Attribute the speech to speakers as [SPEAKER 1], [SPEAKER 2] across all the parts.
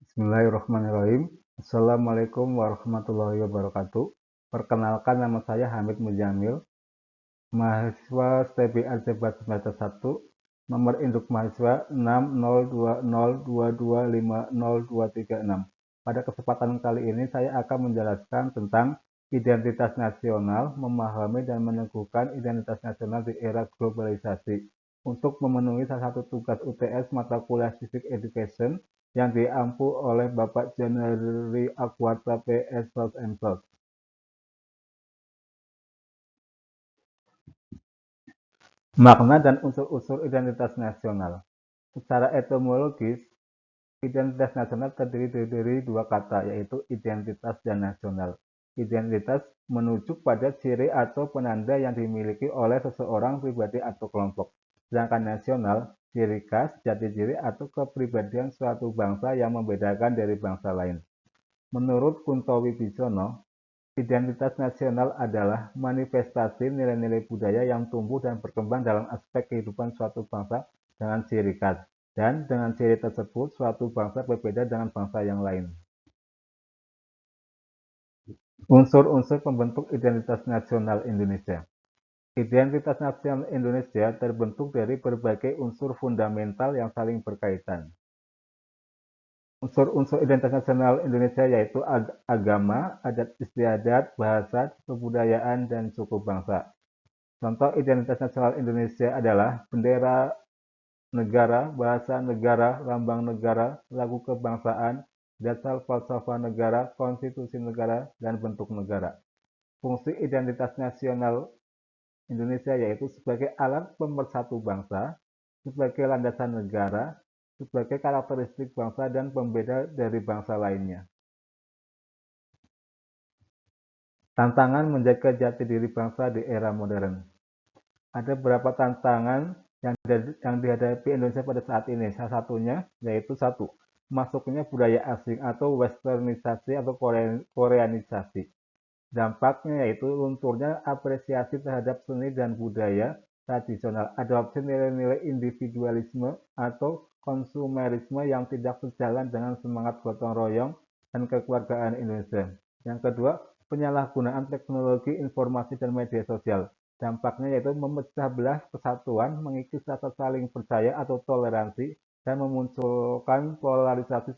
[SPEAKER 1] Bismillahirrahmanirrahim. Assalamualaikum warahmatullahi wabarakatuh. Perkenalkan, nama saya Hamid Mujamil, mahasiswa STB Aljabar semester 1, nomor induk mahasiswa 60202250236. Pada kesempatan kali ini saya akan menjelaskan tentang identitas nasional, memahami dan meneguhkan identitas nasional di era globalisasi. Untuk memenuhi salah satu tugas UTS mata kuliah Civic Education yang diampu oleh Bapak Januari Akwata PS Sos M.Sos. Makna dan unsur-unsur identitas nasional. Secara etimologis, identitas nasional terdiri dari dua kata, yaitu identitas dan nasional. Identitas menuju pada ciri atau penanda yang dimiliki oleh seseorang, pribadi, atau kelompok. Sedangkan nasional, ciri khas, jati diri, atau kepribadian suatu bangsa yang membedakan dari bangsa lain. Menurut Kunto Wibisono, identitas nasional adalah manifestasi nilai-nilai budaya yang tumbuh dan berkembang dalam aspek kehidupan suatu bangsa dengan ciri khas. Dan dengan ciri tersebut, suatu bangsa berbeda dengan bangsa yang lain. Unsur-unsur pembentuk identitas nasional Indonesia. Identitas nasional Indonesia terbentuk dari berbagai unsur fundamental yang saling berkaitan. Unsur-unsur identitas nasional Indonesia yaitu agama, adat istiadat, bahasa, kebudayaan, dan suku bangsa. Contoh identitas nasional Indonesia adalah bendera negara, bahasa negara, lambang negara, lagu kebangsaan, dasar falsafah negara, konstitusi negara, dan bentuk negara. Fungsi identitas nasional Indonesia yaitu sebagai alat pemersatu bangsa, sebagai landasan negara, sebagai karakteristik bangsa dan pembeda dari bangsa lainnya. Tantangan menjaga jati diri bangsa di era modern. Ada beberapa tantangan yang dihadapi Indonesia pada saat ini. Salah satunya yaitu satu, masuknya budaya asing atau westernisasi atau koreanisasi. Dampaknya yaitu lunturnya apresiasi terhadap seni dan budaya tradisional, adopsi nilai-nilai individualisme atau konsumerisme yang tidak sejalan dengan semangat gotong royong dan kekeluargaan Indonesia. Yang kedua, penyalahgunaan teknologi informasi dan media sosial. Dampaknya yaitu memecah belah kesatuan, mengikis rasa saling percaya atau toleransi, dan memunculkan polarisasi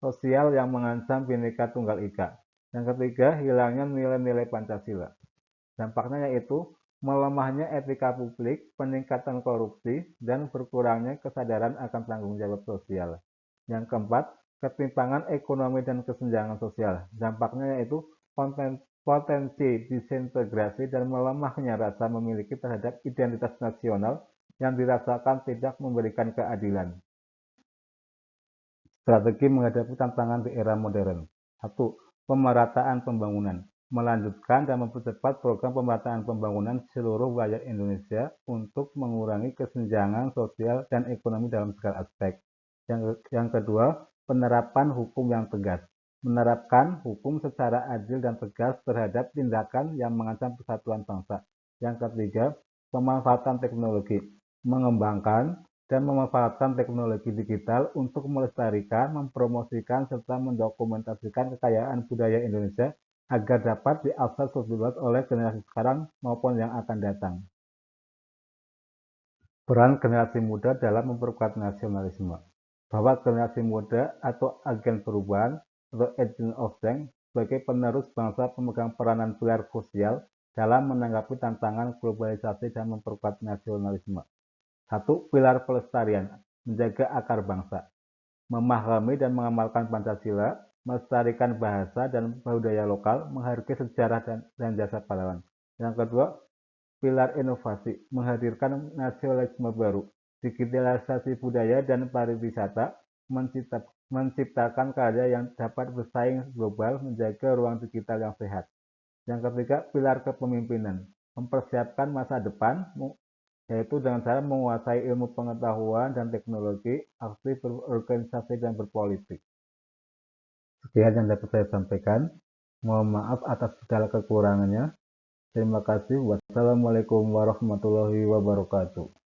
[SPEAKER 1] sosial yang mengancam Bhinneka Tunggal Ika. Yang ketiga, hilangnya nilai-nilai Pancasila. Dampaknya yaitu melemahnya etika publik, peningkatan korupsi, dan berkurangnya kesadaran akan tanggung jawab sosial. Yang keempat, ketimpangan ekonomi dan kesenjangan sosial. Dampaknya yaitu potensi disintegrasi dan melemahnya rasa memiliki terhadap identitas nasional yang dirasakan tidak memberikan keadilan. Strategi menghadapi tantangan di era modern. 1. Pemerataan pembangunan. Melanjutkan dan mempercepat program pemerataan pembangunan seluruh wilayah Indonesia untuk mengurangi kesenjangan sosial dan ekonomi dalam segala aspek. Yang kedua, penerapan hukum yang tegas. Menerapkan hukum secara adil dan tegas terhadap tindakan yang mengancam persatuan bangsa. Yang ketiga, pemanfaatan teknologi. Mengembangkan dan memanfaatkan teknologi digital untuk melestarikan, mempromosikan, serta mendokumentasikan kekayaan budaya Indonesia agar dapat diakses lebih luas oleh generasi sekarang maupun yang akan datang. Peran generasi muda dalam memperkuat nasionalisme. Bahwa generasi muda atau agen perubahan atau agent of change sebagai penerus bangsa pemegang peranan pilar krusial dalam menanggapi tantangan globalisasi dan memperkuat nasionalisme. 1. Pilar pelestarian, menjaga akar bangsa, memahami dan mengamalkan Pancasila, melestarikan bahasa dan budaya lokal, menghargai sejarah dan jasa pahlawan. Yang kedua, pilar inovasi, menghadirkan nasionalisme baru, digitalisasi budaya dan pariwisata, menciptakan karya yang dapat bersaing global, menjaga ruang digital yang sehat. Yang ketiga, pilar kepemimpinan, mempersiapkan masa depan, yaitu dengan cara menguasai ilmu pengetahuan dan teknologi, aktif berorganisasi dan berpolitik. Sekian yang dapat saya sampaikan. Mohon maaf atas segala kekurangannya. Terima kasih. Wassalamualaikum warahmatullahi wabarakatuh.